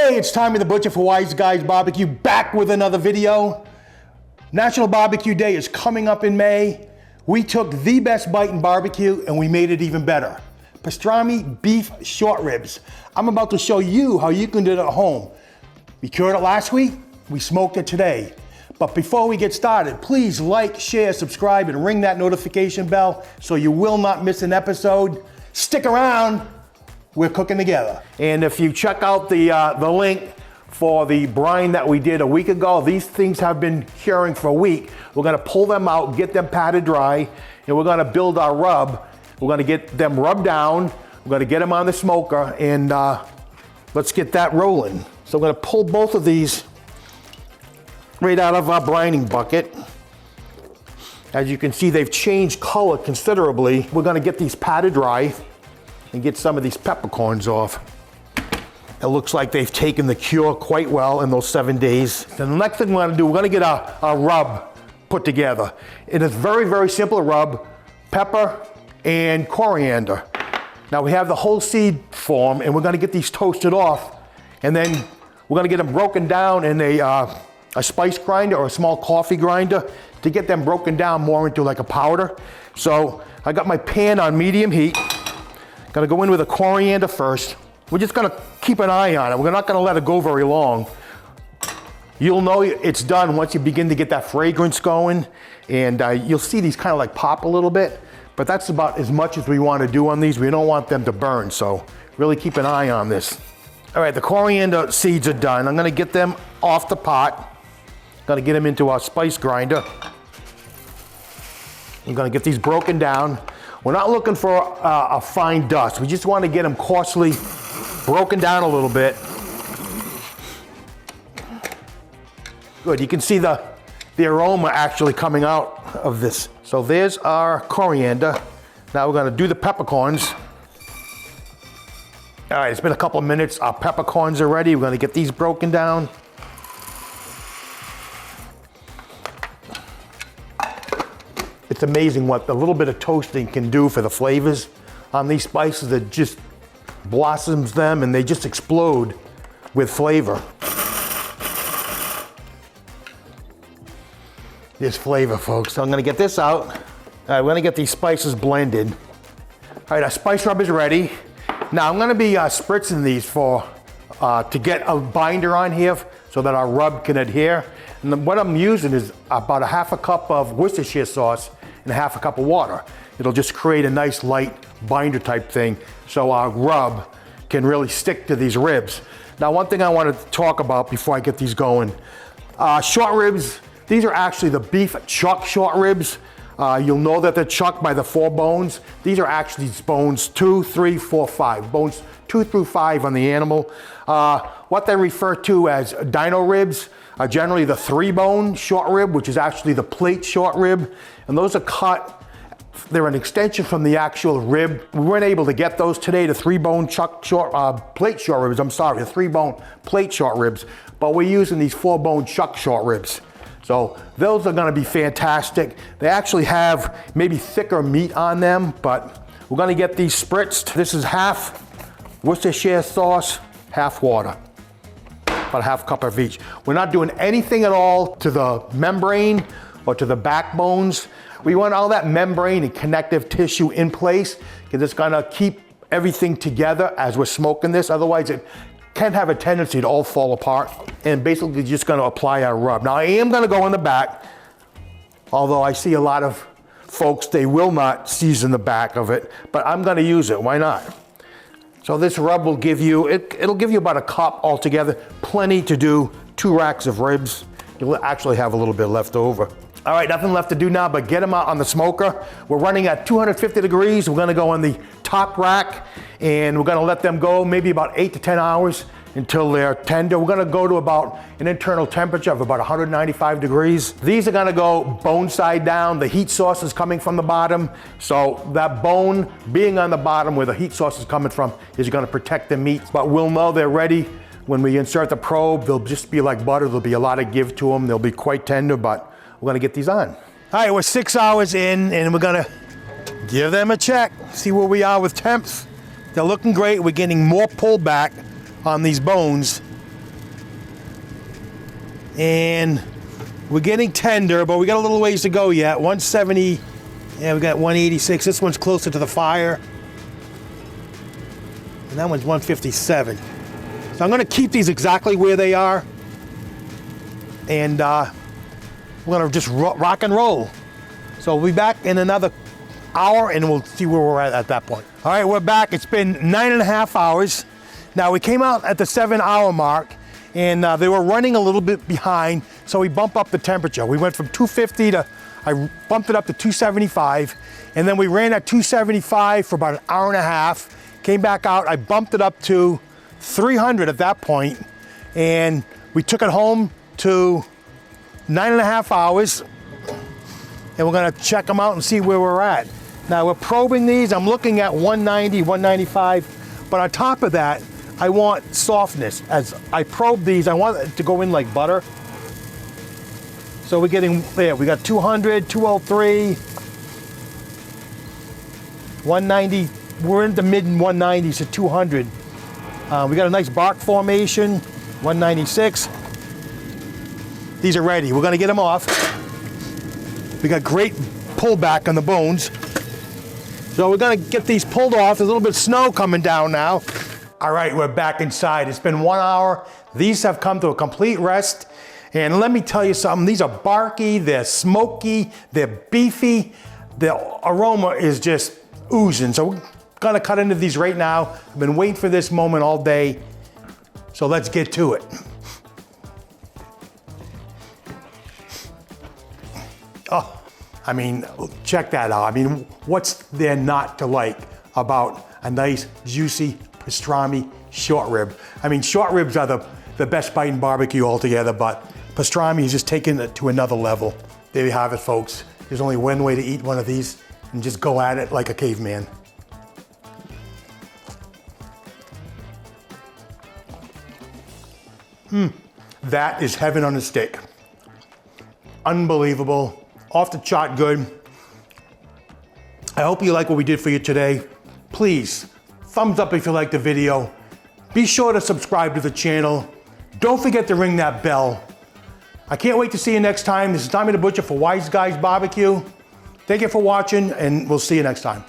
Hey, it's Tommy the Butcher for Wise Guys Barbecue, back with another video. National Barbecue Day is coming up in May. We took the best bite in barbecue and we made it even better. Pastrami beef short ribs. I'm about to show you how you can do it at home. We cured it last week, we smoked it today. But before we get started, please like, share, subscribe, and ring that notification bell so you will not miss an episode. Stick around, we're cooking together. And if you check out the link for the brine that we did a week ago, these things have been curing for a week. We're gonna pull them out, get them patted dry, and we're gonna build our rub. We're gonna get them rubbed down, we're gonna get them on the smoker, and let's get that rolling. So I'm gonna pull both of these right out of our brining bucket. As you can see, they've changed color considerably. We're gonna get these patted dry and get some of these peppercorns off. It looks like they've taken the cure quite well in those 7 days. Then the next thing we're gonna do, we're gonna get a rub put together. It is very, very simple rub, pepper and coriander. Now we have the whole seed form and we're gonna get these toasted off, and then we're gonna get them broken down in a spice grinder or a small coffee grinder to get them broken down more into like a powder. So I got my pan on medium heat. Gonna go in with the coriander first. We're just gonna keep an eye on it. We're not gonna let it go very long. You'll know it's done once you begin to get that fragrance going, and you'll see these kind of like pop a little bit, but that's about as much as we wanna do on these. We don't want them to burn, so really keep an eye on this. All right, the coriander seeds are done. I'm gonna get them off the pot. Gonna get them into our spice grinder. I'm gonna get these broken down. We're not looking for a fine dust. We just want to get them coarsely broken down a little bit. Good, you can see the aroma actually coming out of this. So there's our coriander. Now we're gonna do the peppercorns. All right, it's been a couple of minutes. Our peppercorns are ready. We're gonna get these broken down. It's amazing what a little bit of toasting can do for the flavors on these spices. That just blossoms them and they just explode with flavor. There's flavor, folks. So I'm gonna get this out. All right, we're gonna get these spices blended. All right, our spice rub is ready. Now I'm gonna be spritzing these to get a binder on here so that our rub can adhere. And what I'm using is about a half a cup of Worcestershire sauce and a half a cup of water. It'll just create a nice light binder type thing so our rub can really stick to these ribs. Now, one thing I wanted to talk about before I get these going, short ribs, these are actually the beef chuck short ribs. You'll know that they're chucked by the 4 bones. These are actually bones 2, 3, 4, 5. Bones 2 through 5 on the animal. What they refer to as Dino ribs are generally the 3-bone short rib, which is actually the plate short rib. And those are cut, they're an extension from the actual rib. We weren't able to get those today, the 3-bone plate short ribs, I'm sorry, the 3-bone plate short ribs, but we're using these 4-bone chuck short ribs. So those are gonna be fantastic. They actually have maybe thicker meat on them, but we're gonna get these spritzed. This is half Worcestershire sauce, half water. About a half cup of each. We're not doing anything at all to the membrane or to the backbones. We want all that membrane and connective tissue in place because it's gonna keep everything together as we're smoking this. Otherwise, it can have a tendency to all fall apart, and basically just gonna apply our rub. Now I am gonna go in the back, although I see a lot of folks, they will not season the back of it, but I'm gonna use it, why not? So this rub will give you, it'll give you about a cup altogether, plenty to do 2 racks of ribs. You'll actually have a little bit left over. All right, nothing left to do now but get them out on the smoker. We're running at 250 degrees. We're gonna go on the top rack and we're gonna let them go maybe about 8 to 10 hours until they're tender. We're gonna go to about an internal temperature of about 195 degrees. These are gonna go bone side down. The heat source is coming from the bottom. So that bone being on the bottom where the heat source is coming from is gonna protect the meat. But we'll know they're ready when we insert the probe. They'll just be like butter. There'll be a lot of give to them. They'll be quite tender, but we're gonna get these on. All right, we're 6 hours in and we're gonna give them a check, see where we are with temps. They're looking great. We're getting more pullback on these bones And we're getting tender, but we got a little ways to go yet. 170, yeah, we got 186. This one's closer to the fire. And that one's 157. So I'm gonna keep these exactly where they are. And we're gonna just rock and roll. So we'll be back in another hour and we'll see where we're at that point. All right, we're back. It's been 9.5 hours. Now we came out at the 7-hour mark and they were running a little bit behind, so we bumped up the temperature. We went from 250 to, I bumped it up to 275, and then we ran at 275 for about an hour and a half, came back out, I bumped it up to 300 at that point, and we took it home to 9.5 hours, and we're gonna check them out and see where we're at. Now we're probing these, I'm looking at 190, 195, but on top of that, I want softness. As I probe these, I want it to go in like butter. So we're getting, there, we got 200, 203, 190, we're in the mid 190s to 200. We got a nice bark formation, 196. These are ready, we're gonna get them off. We got great pullback on the bones. So we're gonna get these pulled off. There's a little bit of snow coming down now. All right, we're back inside. It's been 1 hour. These have come to a complete rest. And let me tell you something, these are barky, they're smoky, they're beefy. The aroma is just oozing. So we're gonna cut into these right now. I've been waiting for this moment all day. So let's get to it. Oh, I mean, check that out. I mean, what's there not to like about a nice, juicy pastrami short rib? I mean, short ribs are the best bite in barbecue altogether, but pastrami is just taking it to another level. There you have it, folks. There's only one way to eat one of these, and just go at it like a caveman. That is heaven on a stick. Unbelievable. Off the chart good. I hope you like what we did for you today. Please, thumbs up if you liked the video. Be sure to subscribe to the channel. Don't forget to ring that bell. I can't wait to see you next time. This is Tommy the Butcher for Wise Guys Barbecue. Thank you for watching, and we'll see you next time.